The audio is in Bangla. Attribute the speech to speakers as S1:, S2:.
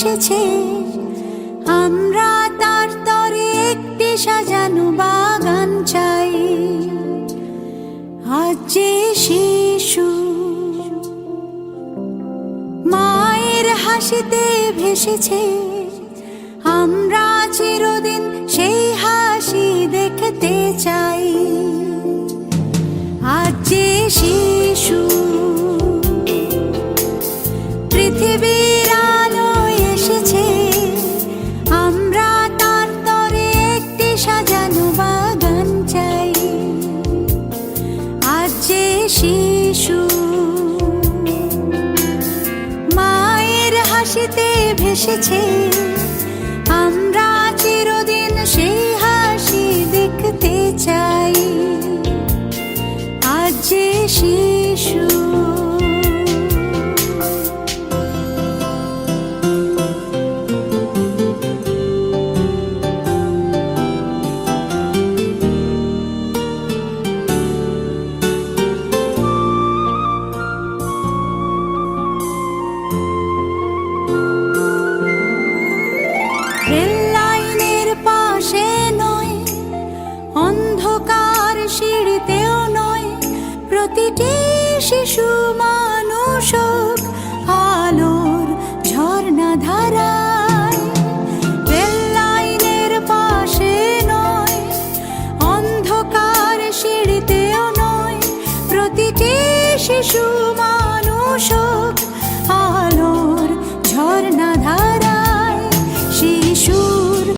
S1: ভেসেছে, আমরা তার তরে একটি সাজানো বাগান চাই। আজ যে শিশু মায়ের হাসিতে ভেসেছে, আমরা চিরদিন সেই হাসি দেখতে চাই। আজ যে শিশু পৃথিবীর আলোয় এসেছে, আমরা তার তরে একটি সাজানো বাগান চাই। আজ যে শিশু মায়ের হাসিতে ভেসেছে, আমরা চিরদিন সেই হাসি দেখতে চাই। আজ যে শিশু রেল লাইনের পাশে নয়, অন্ধকার সিঁড়িতেও নয়, প্রতিটি শিশু মানুষ হোক আলোর ঝর্ণা ধারায়। রেল লাইনের পাশে নয়, অন্ধকার সিঁড়িতেও নয়, প্রতিটি শিশু